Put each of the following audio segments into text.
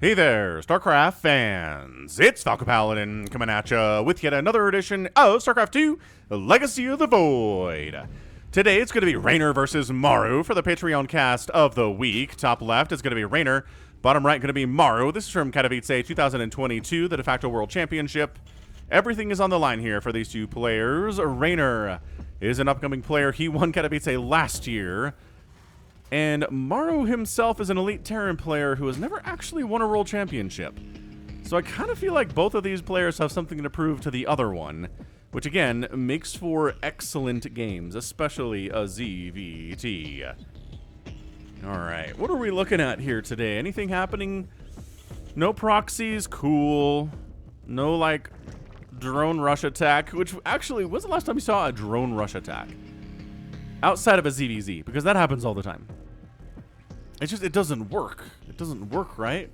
Hey there, StarCraft fans! It's Falcon Paladin coming at ya with yet another edition of StarCraft 2, Legacy of the Void. Today it's going to be Reynor versus Maru for the Patreon cast of the week. Top left is going to be Reynor, bottom right going to be Maru. This is from Katowice 2022, the de facto world championship. Everything is on the line here for these two players. Reynor is an upcoming player. He won Katowice last year. And Maru himself is an elite Terran player who has never actually won a world championship. So I kind of feel like both of these players have something to prove to the other one, which again makes for excellent games, especially a ZVT. Alright, what are we looking at here today? Anything happening? No proxies, cool. No like drone rush attack, which actually, when's the last time you saw a drone rush attack? Outside of a ZVZ, because that happens all the time. It's just, it doesn't work. It doesn't work, right?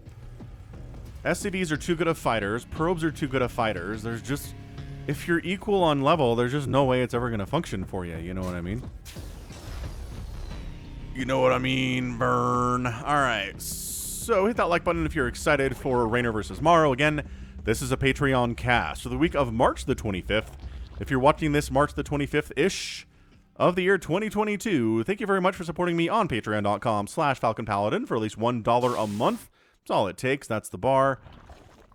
SCVs are too good of fighters. Probes are too good of fighters. There's just, if you're equal on level, there's just no way it's ever going to function for you. You know what I mean? You know what I mean, burn. All right. So hit that like button if you're excited for Reynor versus Maru. Again, this is a Patreon cast. So the week of March the 25th. If you're watching this March the 25th-ish, of the year 2022. Thank you very much for supporting me on patreon.com/FalconPaladin for at least $1 a month. That's all it takes. That's the bar.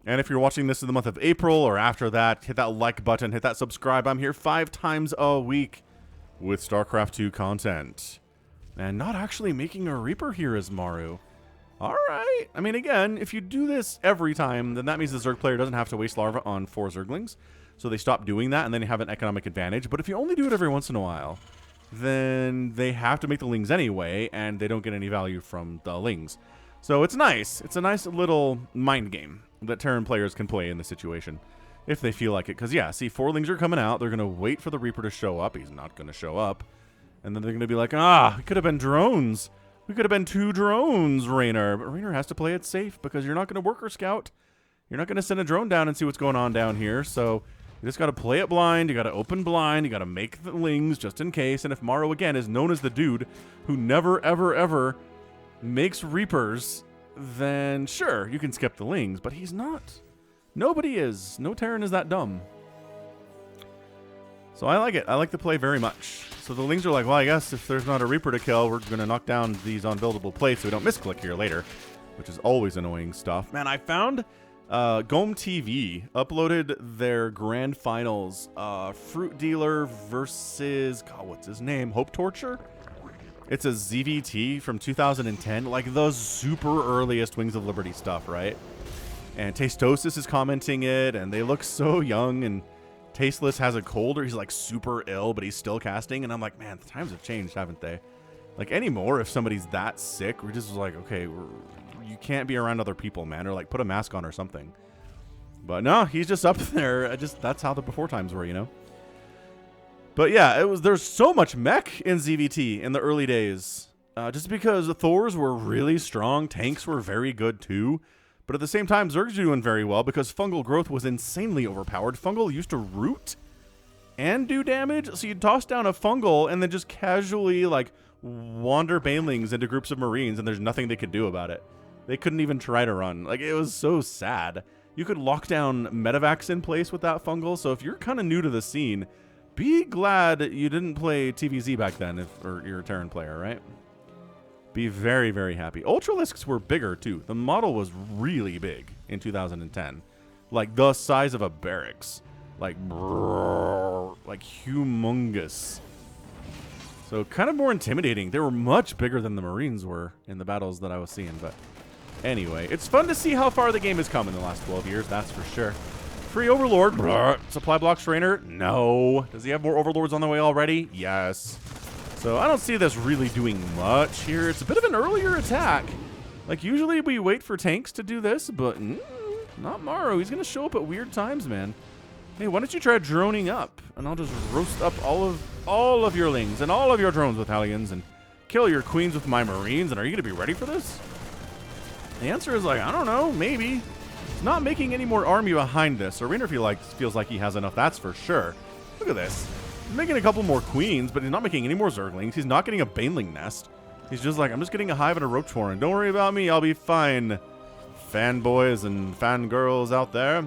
And if you're watching this in the month of April or after that, hit that like button, hit that subscribe. I'm here 5 times a week with StarCraft 2 content. And not actually making a Reaper here as Maru. Alright. I mean, again, if you do this every time, then that means the Zerg player doesn't have to waste larva on 4 Zerglings. So they stop doing that, and then you have an economic advantage. But if you only do it every once in a while, then they have to make the lings anyway, and they don't get any value from the lings. So it's nice. It's a nice little mind game that Terran players can play in this situation, if they feel like it. Because, yeah, see, 4 lings are coming out. They're going to wait for the Reaper to show up. He's not going to show up. And then they're going to be like, it could have been drones. We could have been 2 drones, Reynor. But Reynor has to play it safe, because you're not going to worker scout. You're not going to send a drone down and see what's going on down here, so you just got to play it blind, you got to open blind, you got to make the lings just in case. And if Maru, again, is known as the dude who never, ever, ever makes Reapers, then sure, you can skip the lings, but he's not. Nobody is. No Terran is that dumb. So I like it. I like the play very much. So the lings are like, well, I guess if there's not a Reaper to kill, we're going to knock down these unbuildable plates so we don't misclick here later, which is always annoying stuff. Man, I found GOM TV uploaded their grand finals, Fruit Dealer versus, God, what's his name? Hope Torture? It's a ZVT from 2010, like the super earliest Wings of Liberty stuff, right? And Tastosis is commenting it, and they look so young, and Tasteless has a cold, or he's like super ill, but he's still casting, and I'm like, man, the times have changed, haven't they? Like, anymore, if somebody's that sick, we're just like, okay, you can't be around other people, man, or like put a mask on or something. But no, he's just up there. That's how the before times were, you know. But yeah, there's so much mech in ZVT in the early days, just because the Thors were really strong, tanks were very good too. But at the same time, Zerg's doing very well because fungal growth was insanely overpowered. Fungal used to root and do damage, so you'd toss down a fungal and then just casually like wander banelings into groups of Marines, and there's nothing they could do about it. They couldn't even try to run. Like, it was so sad. You could lock down medevacs in place with that fungal, so if you're kind of new to the scene, be glad you didn't play TVZ back then, or you're a Terran player, right? Be very, very happy. Ultralisks were bigger, too. The model was really big in 2010. Like, the size of a barracks. Like humongous. So, kind of more intimidating. They were much bigger than the Marines were in the battles that I was seeing, but anyway, it's fun to see how far the game has come in the last 12 years, that's for sure. Free Overlord. Supply blocks Reynor? No. Does he have more Overlords on the way already? Yes. So I don't see this really doing much here. It's a bit of an earlier attack. Like, usually we wait for tanks to do this, but not Maru. He's going to show up at weird times, man. Hey, why don't you try droning up, and I'll just roast up all of your lings and all of your drones with Hellions and kill your queens with my Marines, and are you going to be ready for this? The answer is like, I don't know, maybe. He's not making any more army behind this. So Reynor feels like he has enough, that's for sure. Look at this. He's making a couple more queens, but he's not making any more Zerglings. He's not getting a Baneling nest. He's just like, I'm just getting a hive and a roach warren. Don't worry about me, I'll be fine. fanboys and fangirls out there.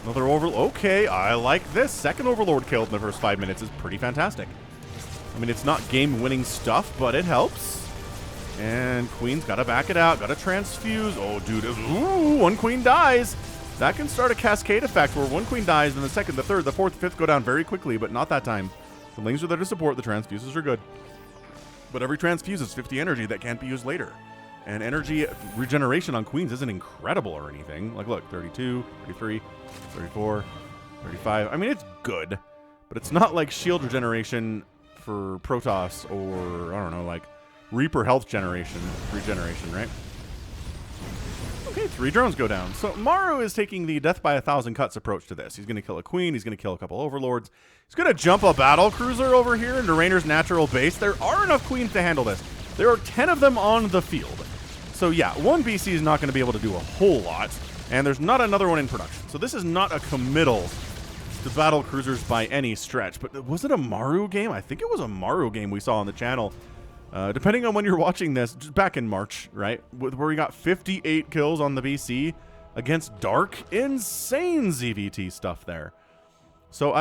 Another Overlord. Okay, I like this. Second Overlord killed in the first 5 minutes is pretty fantastic. I mean, it's not game-winning stuff, but it helps. And Queen's got to back it out. Got to transfuse. Oh, dude. Ooh, one Queen dies. That can start a cascade effect where one Queen dies, and the second, the third, the fourth, fifth go down very quickly, but not that time. The Lings are there to support. The transfuses are good. But every transfuse is 50 energy that can't be used later. And energy regeneration on Queens isn't incredible or anything. Like, look, 32, 33, 34, 35. I mean, it's good, but it's not like shield regeneration for Protoss or, I don't know, like Reaper health generation, regeneration, right? Okay, 3 drones go down. So Maru is taking the death by 1,000 cuts approach to this. He's going to kill a Queen. He's going to kill a couple Overlords. He's going to jump a battle cruiser over here into Reynor's natural base. There are enough Queens to handle this. There are 10 of them on the field. So yeah, one BC is not going to be able to do a whole lot, and there's not another one in production. So this is not a committal to battle cruisers by any stretch. But was it a Maru game? I think it was a Maru game we saw on the channel. Depending on when you're watching this, just back in March, right? Where we got 58 kills on the BC against Dark. Insane ZVT stuff there. So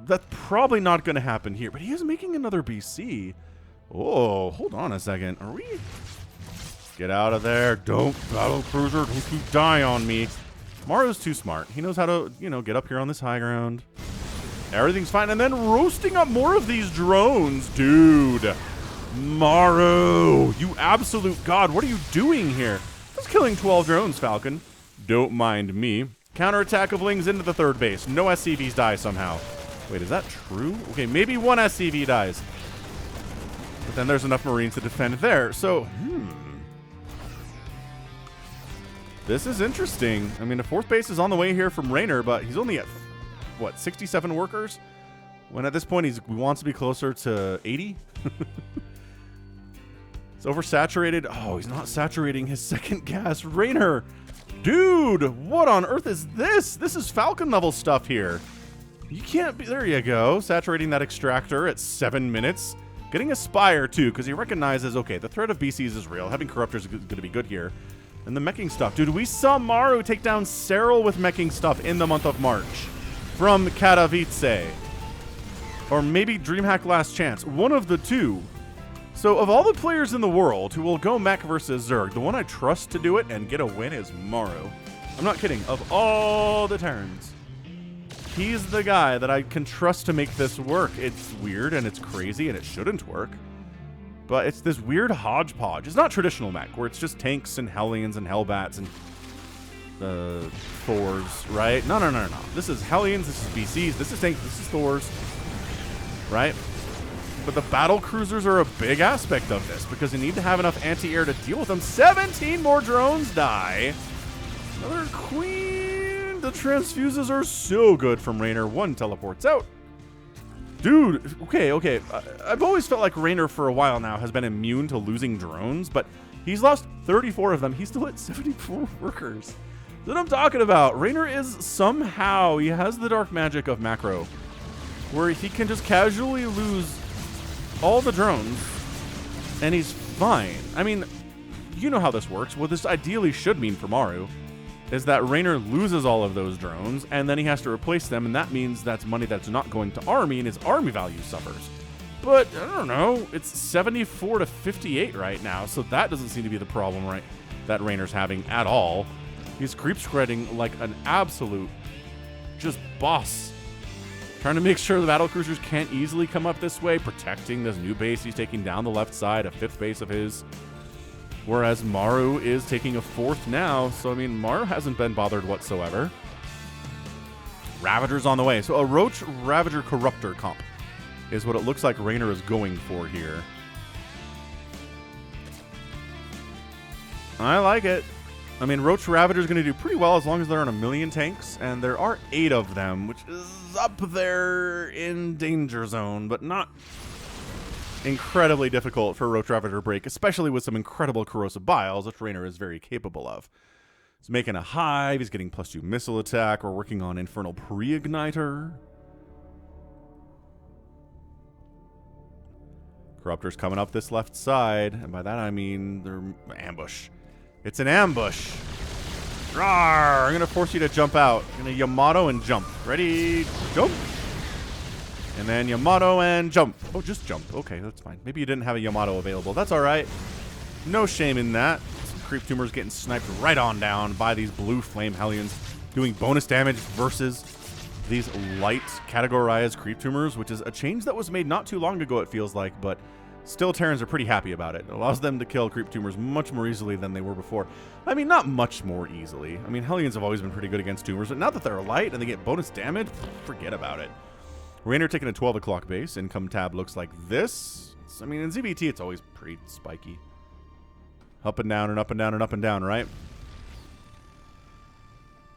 that's probably not going to happen here. But he is making another BC. Oh, hold on a second. Are we... Get out of there. Don't battle cruiser. Don't you die on me. Maru's too smart. He knows how to, you know, get up here on this high ground. Everything's fine. And then roasting up more of these drones. Dude. Maru. You absolute god. What are you doing here? Just killing 12 drones, Falcon. Don't mind me. Counterattack of Lings into the third base. No SCVs die somehow. Wait, is that true? Okay, maybe one SCV dies. But then there's enough Marines to defend there. So, this is interesting. I mean, the fourth base is on the way here from Reynor, but he's only at, what, 67 workers? When at this point, he wants to be closer to 80? It's oversaturated. Oh, he's not saturating his second gas. Reynor, dude, what on earth is this? This is Falcon level stuff here. You can't be, there you go. Saturating that extractor at 7 minutes. Getting a Spire, too, because he recognizes, okay, the threat of BCs is real. Having Corruptors is going to be good here. And the meching stuff. Dude, we saw Maru take down Serral with meching stuff in the month of March from Katowice. Or maybe DreamHack Last Chance. One of the two. So of all the players in the world who will go mech versus Zerg, the one I trust to do it and get a win is Maru. I'm not kidding. Of all the turns, he's the guy that I can trust to make this work. It's weird and it's crazy and it shouldn't work. But it's this weird hodgepodge. It's not traditional mech, where it's just tanks and Hellions and Hellbats and Thors, right? No. This is Hellions, this is BCs, this is tanks, this is Thors, right? But the battle cruisers are a big aspect of this, because you need to have enough anti-air to deal with them. 17 more drones die. Another Queen. The transfuses are so good from Reynor. One teleports out. Dude, okay. I've always felt like Reynor for a while now has been immune to losing drones, but he's lost 34 of them. He's still at 74 workers. That's what I'm talking about. Reynor is somehow, he has the dark magic of macro, where he can just casually lose all the drones, and he's fine. I mean, you know how this works. What this ideally should mean for Maru is that Reynor loses all of those drones, and then he has to replace them, and that means that's money that's not going to army, and his army value suffers. But, I don't know, it's 74 to 58 right now, so that doesn't seem to be the problem right that Reynor's having at all. He's creep spreading like an absolute just boss. Trying to make sure the battle cruisers can't easily come up this way, protecting this new base he's taking down the left side, a fifth base of his. Whereas Maru is taking a fourth now, so I mean, Maru hasn't been bothered whatsoever. Ravager's on the way. So a Roach Ravager Corruptor comp is what it looks like Reynor is going for here. I like it. I mean, Roach Ravager is going to do pretty well as long as they're in 1,000,000 tanks, and there are 8 of them, which is up there in danger zone, but not incredibly difficult for Roach Ravager to break, especially with some incredible corrosive biles, which Reynor is very capable of. He's making a hive, he's getting +2 missile attack, we're working on Infernal Pre-Igniter. Corruptor's coming up this left side, and by that I mean they're ambush. It's an ambush. Rawr! I'm gonna force you to jump out. I'm gonna Yamato and jump. Ready? Jump. And then Yamato and jump. Oh, just jump. Okay, that's fine. Maybe you didn't have a Yamato available. That's all right. No shame in that. Some creep tumors getting sniped right on down by these blue flame hellions, doing bonus damage versus these light categorized creep tumors, which is a change that was made not too long ago, it feels like, but still Terrans are pretty happy about it. It allows them to kill creep tumors much more easily than they were before. I mean, not much more easily. I mean, hellions have always been pretty good against tumors, but now that they're light and they get bonus damage, forget about it. Reynor taking a 12 o'clock base. Income tab looks like this. I mean, in ZVT, it's always pretty spiky. Up and down and up and down and up and down, right?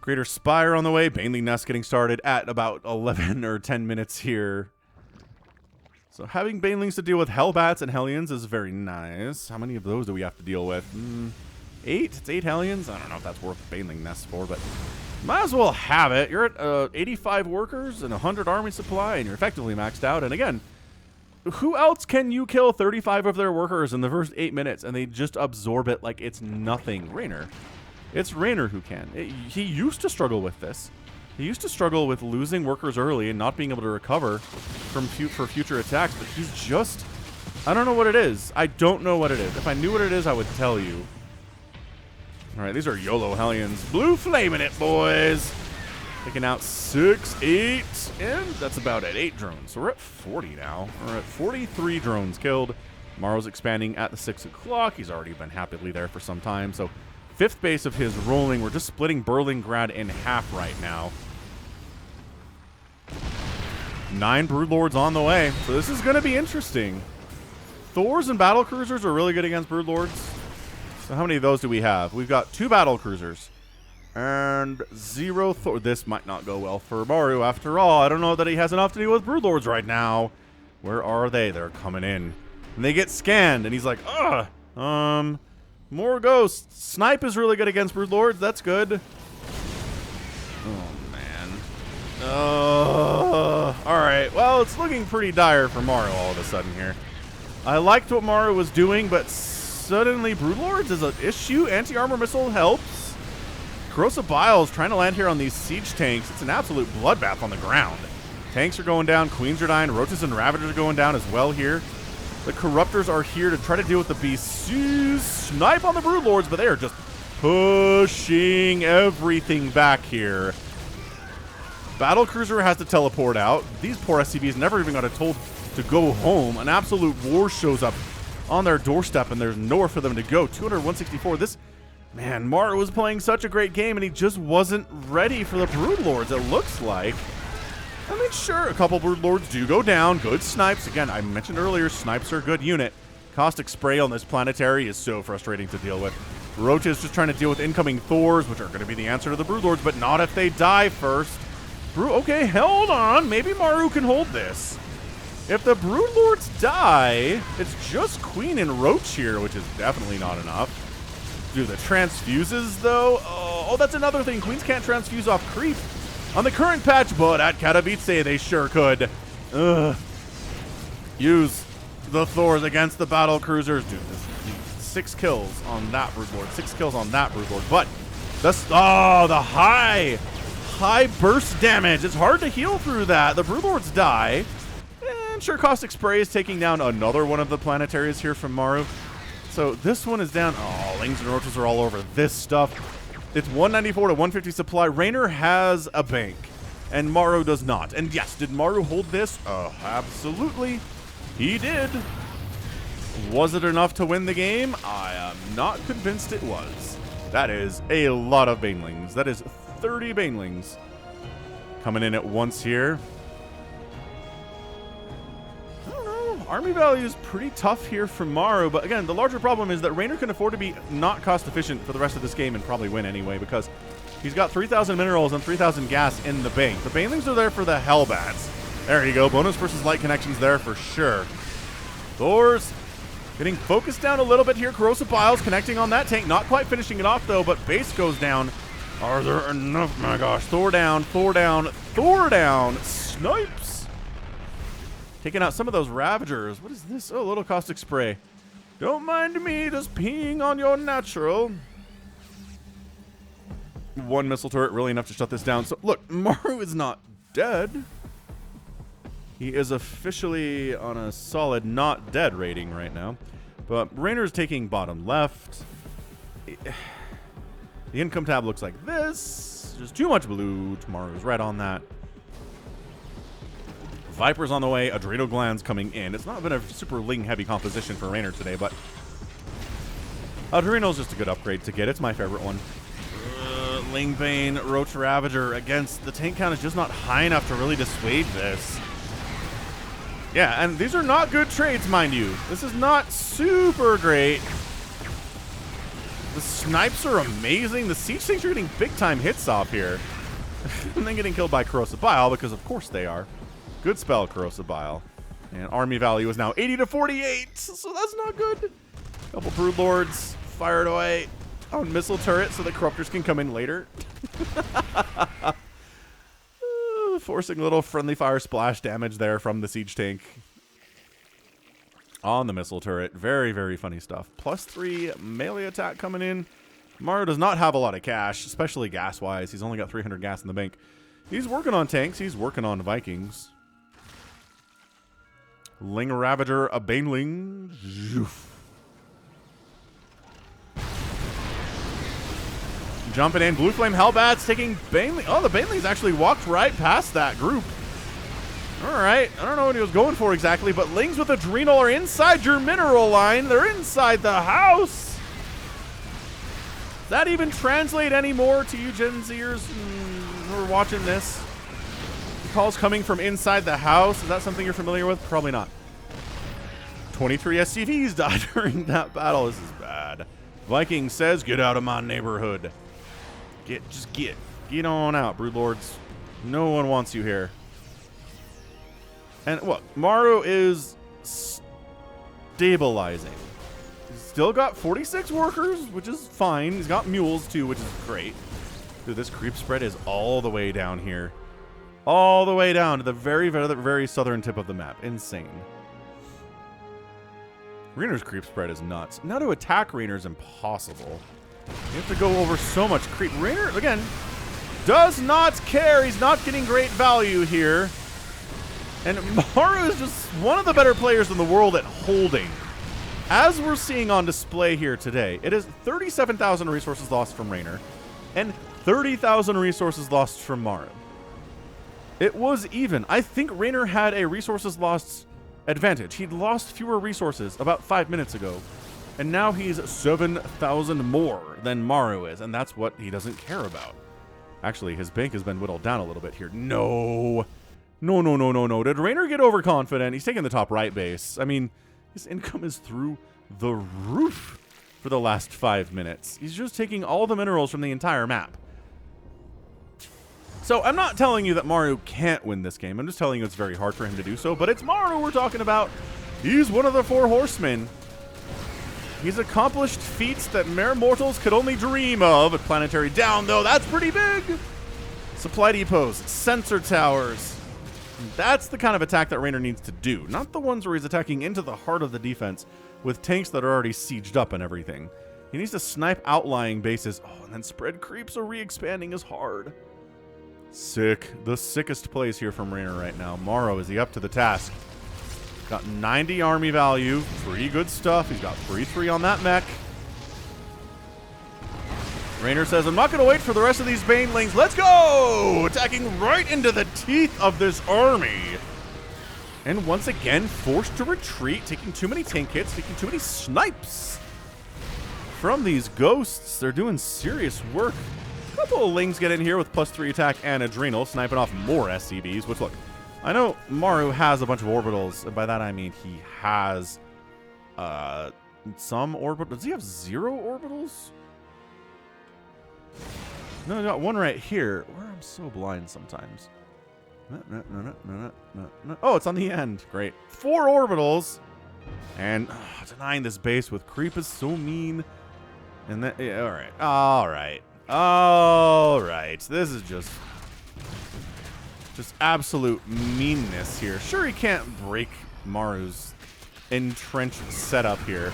Greater Spire on the way. Baneling Nest getting started at about 11 or 10 minutes here. So having Banelings to deal with Hellbats and Hellions is very nice. How many of those do we have to deal with? 8? It's 8 Hellions? I don't know if that's worth Baneling Nests for, but might as well have it. You're at 85 workers and 100 army supply, and you're effectively maxed out. And again, who else can you kill 35 of their workers in the first 8 minutes and they just absorb it like it's nothing? Reynor. It's Reynor who can. He used to struggle with this. He used to struggle with losing workers early and not being able to recover for future attacks, but he's just... I don't know what it is. I don't know what it is. If I knew what it is, I would tell you. Alright, these are YOLO Hellions. Blue flaming it, boys! Taking out 6, 8, and that's about it. 8 drones. So we're at 40 now. We're at 43 drones killed. Maru's expanding at the 6 o'clock. He's already been happily there for some time, so... 5th base of his rolling. We're just splitting Berlingrad in half right now. 9 Broodlords on the way. So this is going to be interesting. Thors and Battlecruisers are really good against Broodlords. So how many of those do we have? We've got 2 Battlecruisers. And 0 Thor. This might not go well for Maru after all. I don't know that he has enough to deal with Broodlords right now. Where are they? They're coming in. And they get scanned. And he's like, ugh. More ghosts. Snipe is really good against Broodlords. That's good. Oh, man. Alright. Well, it's looking pretty dire for Maru all of a sudden here. I liked what Maru was doing, but suddenly Broodlords is an issue. Anti-armor missile helps. Corrosive Bile's trying to land here on these siege tanks. It's an absolute bloodbath on the ground. Tanks are going down. Queens are dying. Roaches and Ravagers are going down as well here. The Corruptors are here to try to deal with the beasts. Snipe on the Broodlords, but they are just pushing everything back here. Battlecruiser has to teleport out. These poor SCVs never even got told to go home. An absolute war shows up on their doorstep, and there's nowhere for them to go. 200, 164. This, man, Maru was playing such a great game, and he just wasn't ready for the Broodlords, it looks like. I mean, sure, a couple Broodlords do go down. Good snipes. Again, I mentioned earlier, snipes are a good unit. Caustic Spray on this planetary is so frustrating to deal with. Roaches just trying to deal with incoming Thors, which are going to be the answer to the Broodlords, but not if they die first. Okay, hold on. Maybe Maru can hold this. If the Broodlords die, it's just Queen and Roach here, which is definitely not enough. Do the transfuses, though? Oh, that's another thing. Queens can't transfuse off creep on the current patch, but at Katowice they sure could. Use the Thors against the Battlecruisers. Dude, 6 kills on that Broodlord. 6 kills on that Broodlord. But the high burst damage. It's hard to heal through that. The Broodlords die. And sure, Caustic Spray is taking down another one of the planetaries here from Maru. So this one is down. Oh, Lings and Roaches are all over this stuff. It's 194 to 150 supply. Reynor has a bank, and Maru does not. And yes, did Maru hold this? Absolutely. He did. Was it enough to win the game? I am not convinced it was. That is a lot of Banelings. That is 30 Banelings coming in at once here. Army value is pretty tough here for Maru, but again, the larger problem is that Reynor can afford to be not cost efficient for the rest of this game and probably win anyway, because he's got 3,000 minerals and 3,000 gas in the bank. The Banelings are there for the Hellbats. There you go. Bonus versus light connections there for sure. Thors getting focused down a little bit here. Corrosive Biles connecting on that tank. Not quite finishing it off, though, but base goes down. Are there enough? My gosh. Thor down, Thor down, Thor down. Snipes. Taking out some of those Ravagers. What is this? Oh, a little caustic spray. Don't mind me just peeing on your natural. One missile turret, really enough to shut this down. So, look, Maru is not dead. He is officially on a solid not dead rating right now. But Reynor's taking bottom left. The income tab looks like this. Just too much blue. Maru's right on that. Viper's on the way. Adrenal glands coming in. It's not been a super Ling-heavy composition for Reynor today, but Adrenal's just a good upgrade to get. It's my favorite one. Lingbane, Roach Ravager against the tank count is just not high enough to really dissuade this. Yeah, and these are not good trades, mind you. This is not super great. The snipes are amazing. The siege tanks are getting big-time hits off here. And then getting killed by Corrosive Bile, because of course they are. Good spell, Corrosive Bile. And army value is now 80 to 48, so that's not good. Couple Brood Lords fired away on missile turret so the Corruptors can come in later. Forcing a little friendly fire splash damage there from the siege tank on the missile turret. Very, very funny stuff. +3 melee attack coming in. Maru does not have a lot of cash, especially gas-wise. He's only got 300 gas in the bank. He's working on tanks. He's working on Vikings. Ling Ravager, a Baneling. Jumping in. Blue Flame Hellbats taking Baneling. Oh, the Banelings actually walked right past that group. All right. I don't know what he was going for exactly, but Lings with Adrenal are inside your mineral line. They're inside the house. Does that even translate anymore to you Gen Zers who are watching this? The calls coming from inside the house. Is that something you're familiar with? Probably not. 23 SCVs died during that battle. This is bad. Viking says, get out of my neighborhood. Just get on out, Broodlords. No one wants you here. And what? Maru is stabilizing. He's still got 46 workers, which is fine. He's got mules too, which is great. Dude, this creep spread is all the way down here. All the way down to the very, very, very southern tip of the map. Insane. Reynor's creep spread is nuts. Now to attack Reynor is impossible. You have to go over so much creep. Reynor, again, does not care. He's not getting great value here. And Maru is just one of the better players in the world at holding. As we're seeing on display here today, it is 37,000 resources lost from Reynor and 30,000 resources lost from Maru. It was even. I think Reynor had a resources lost advantage. He'd lost fewer resources about 5 minutes ago. And now he's 7,000 more than Maru is, and that's what he doesn't care about. Actually, his bank has been whittled down a little bit here. No. No, no, no, no, no. Did Reynor get overconfident? He's taking the top right base. I mean, his income is through the roof for the last 5 minutes. He's just taking all the minerals from the entire map. So I'm not telling you that Maru can't win this game. I'm just telling you it's very hard for him to do so. But it's Maru we're talking about. He's one of the 4 horsemen. He's accomplished feats that mere mortals could only dream of. A planetary down, though, that's pretty big. Supply depots, sensor towers. That's the kind of attack that Reynor needs to do. Not the ones where he's attacking into the heart of the defense with tanks that are already sieged up and everything. He needs to snipe outlying bases. Oh, and then spread creeps, so re-expanding is hard. Sick. The sickest plays here from Reynor right now. Maru, is he up to the task? Got 90 army value. Pretty good stuff. He's got 3-3 on that mech. Reynor says, I'm not going to wait for the rest of these Banelings. Let's go! Attacking right into the teeth of this army. And once again, forced to retreat, taking too many tank hits, taking too many snipes from these ghosts. They're doing serious work. A couple of Lings get in here with +3 attack and Adrenal, sniping off more SCBs, which, look, I know Maru has a bunch of orbitals, and by that I mean he has some orbitals. Does he have 0 orbitals? No, I got one right here. Where I'm so blind sometimes. No. Oh, it's on the end. Great. 4 orbitals. And denying this base with creep is so mean. And that, yeah, all right. All right. All right. This is just Just absolute meanness here. Sure, he can't break Maru's entrenched setup here.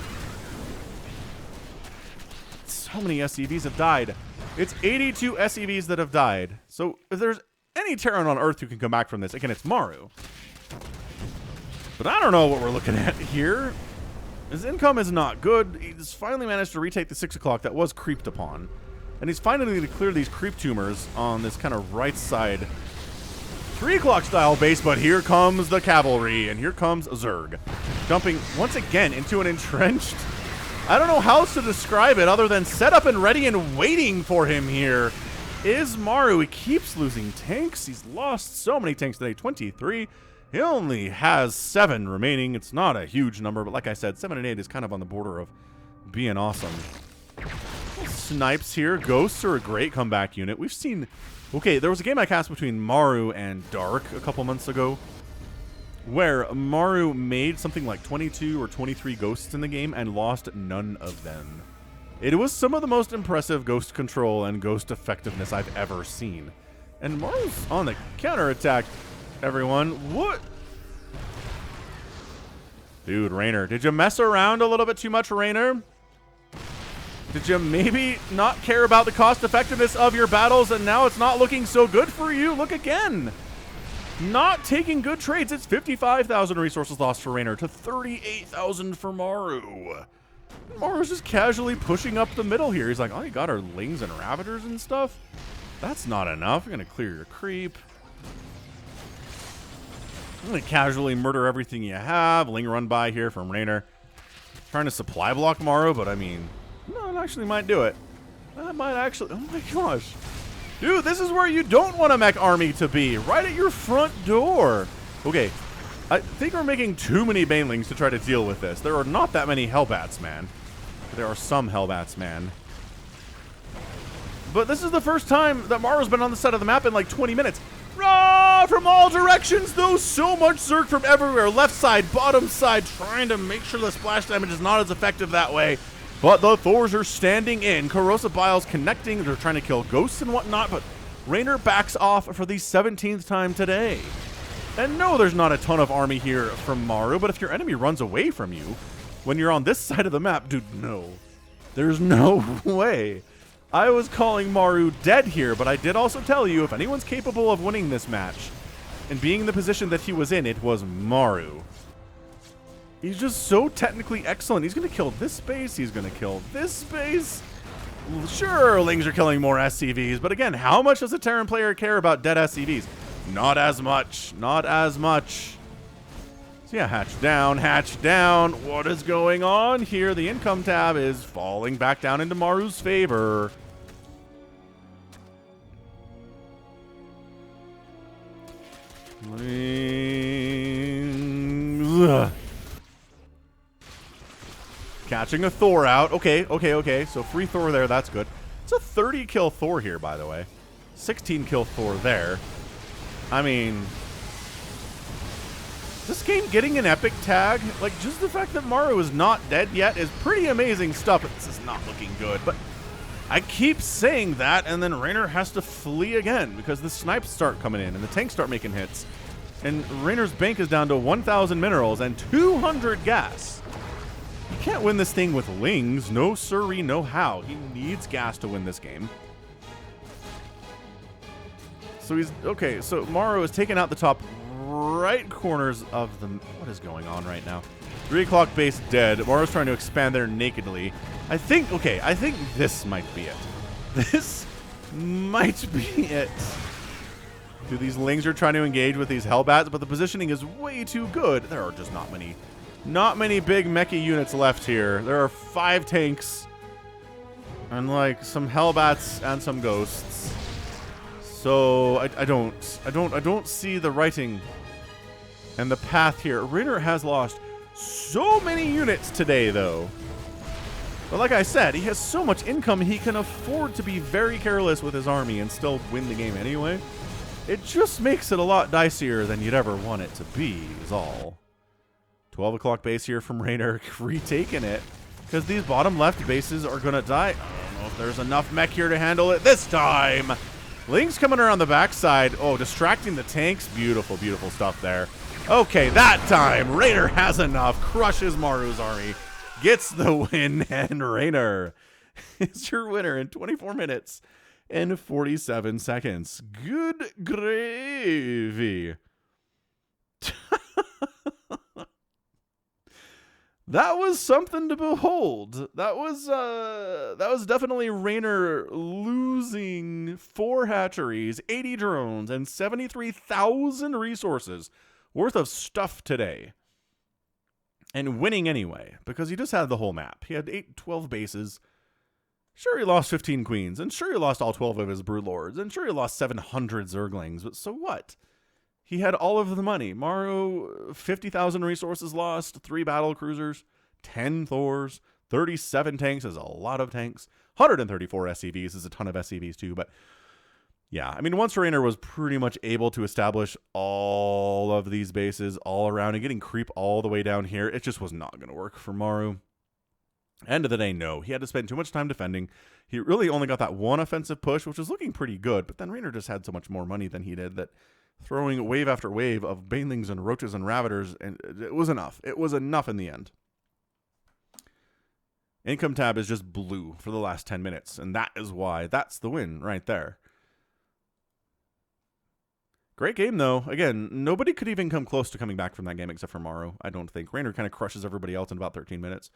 So many SCVs have died. It's 82 SCVs that have died. So if there's any Terran on Earth who can come back from this, again, it's Maru. But I don't know what we're looking at here. His income is not good. He's finally managed to retake the 6 o'clock that was creeped upon. And he's finally going to clear these creep tumors on this kind of right side 3 o'clock style base, but here comes the cavalry, and here comes Zerg. Jumping once again into an entrenched... I don't know how else to describe it other than set up and ready and waiting for him here is Maru. He keeps losing tanks. He's lost so many tanks today, 23. He only has 7 remaining. It's not a huge number, but like I said, 7 and 8 is kind of on the border of being awesome. Snipes here. Ghosts are a great comeback unit. We've seen... Okay, there was a game I cast between Maru and Dark a couple months ago where Maru made something like 22 or 23 ghosts in the game and lost none of them. It was some of the most impressive ghost control and ghost effectiveness I've ever seen. And Maru's on the counterattack, everyone. What? Dude, Reynor, did you mess around a little bit too much, Reynor? Did you maybe not care about the cost effectiveness of your battles and now it's not looking so good for you? Look again. Not taking good trades. It's 55,000 resources lost for Reynor to 38,000 for Maru. Maru's just casually pushing up the middle here. He's like, oh, you got our Lings and Ravagers and stuff? That's not enough. You're going to clear your creep. I'm going to casually murder everything you have. Ling run by here from Reynor. Trying to supply block Maru, but I mean, no, it actually might do it. That might actually, oh my gosh. Dude, this is where you don't want a mech army to be. Right at your front door. Okay, I think we're making too many Banelings to try to deal with this. There are not that many Hellbats, man. There are some Hellbats, man. But this is the first time that Maru's been on the side of the map in like 20 minutes. Rah! From all directions, though. So much Zerg from everywhere. Left side, bottom side, trying to make sure the splash damage is not as effective that way. But the Thors are standing in. Corrosive Biles connecting. They're trying to kill ghosts and whatnot, but Reynor backs off for the 17th time today. And no, there's not a ton of army here from Maru, but if your enemy runs away from you when you're on this side of the map, dude, no. There's no way. I was calling Maru dead here, but I did also tell you if anyone's capable of winning this match and being in the position that he was in, it was Maru. He's just so technically excellent. He's going to kill this space. He's going to kill this space. Sure, Lings are killing more SCVs, but again, how much does a Terran player care about dead SCVs? Not as much. Not as much. So yeah, hatch down. What is going on here? The income tab is falling back down into Maru's favor. Ugh. Catching a Thor out. Okay. So free Thor there. That's good. It's a 30 kill Thor here, by the way. 16 kill Thor there. I mean, this game getting an epic tag, like just the fact that Maru is not dead yet is pretty amazing stuff. This is not looking good, but I keep saying that, and then Reynor has to flee again because the snipes start coming in and the tanks start making hits. And Reynor's bank is down to 1,000 minerals and 200 gas. You can't win this thing with Lings. No siree, no how. He needs gas to win this game. So he's... Okay, so Maru is taking out the top right corners of the... What is going on right now? 3 o'clock base dead. Maru's trying to expand there nakedly. I think... Okay, I think this might be it. This might be it. Dude, these Lings are trying to engage with these Hellbats, but the positioning is way too good. There are just not many big mecha units left here. There are 5 tanks and like some Hellbats and some ghosts. So I don't see the writing and the path here. Reynor has lost so many units today, though. But like I said, he has so much income he can afford to be very careless with his army and still win the game anyway. It just makes it a lot dicier than you'd ever want it to be, is all. 12 o'clock base here from Reynor, retaking it. Because these bottom left bases are going to die. I don't know if there's enough mech here to handle it this time. Ling's coming around the backside. Oh, distracting the tanks. Beautiful, beautiful stuff there. Okay, that time, Reynor has enough. Crushes Maru's army. Gets the win, and Reynor is your winner in 24 minutes and 47 seconds. Good gravy. That was something to behold. That was definitely Reynor losing 4 hatcheries, 80 drones, and 73,000 resources worth of stuff today. And winning anyway, because he just had the whole map. He had 12 bases. Sure, he lost 15 queens, and sure, he lost all 12 of his broodlords, and sure, he lost 700 zerglings, but so what? He had all of the money. Maru, 50,000 resources lost, 3 battle cruisers, 10 Thors, 37 tanks is a lot of tanks, 134 SCVs is a ton of SCVs too, but yeah, I mean, once Reynor was pretty much able to establish all of these bases all around and getting creep all the way down here, it just was not going to work for Maru. End of the day, no. He had to spend too much time defending. He really only got that one offensive push, which was looking pretty good, but then Reynor just had so much more money than he did that throwing wave after wave of banelings and roaches and ravagers, and it was enough. It was enough in the end. Income tab is just blue for the last 10 minutes, and that is why that's the win right there. Great game, though. Again, nobody could even come close to coming back from that game except for Maru, I don't think. Reynor kind of crushes everybody else in about 13 minutes.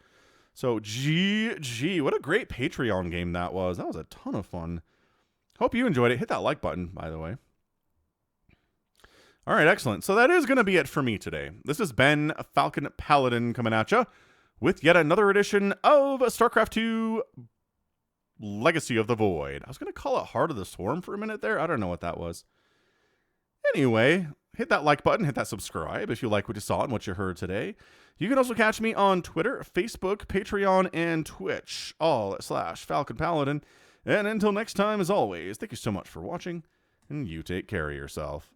So, GG. What a great Patreon game that was. That was a ton of fun. Hope you enjoyed it. Hit that like button, by the way. All right, excellent. So that is going to be it for me today. This has been Falcon Paladin coming at you with yet another edition of StarCraft 2 Legacy of the Void. I was going to call it Heart of the Swarm for a minute there. I don't know what that was. Anyway, hit that like button, hit that subscribe if you like what you saw and what you heard today. You can also catch me on Twitter, Facebook, Patreon, and Twitch, all at /Falcon Paladin. And until next time, as always, thank you so much for watching, and you take care of yourself.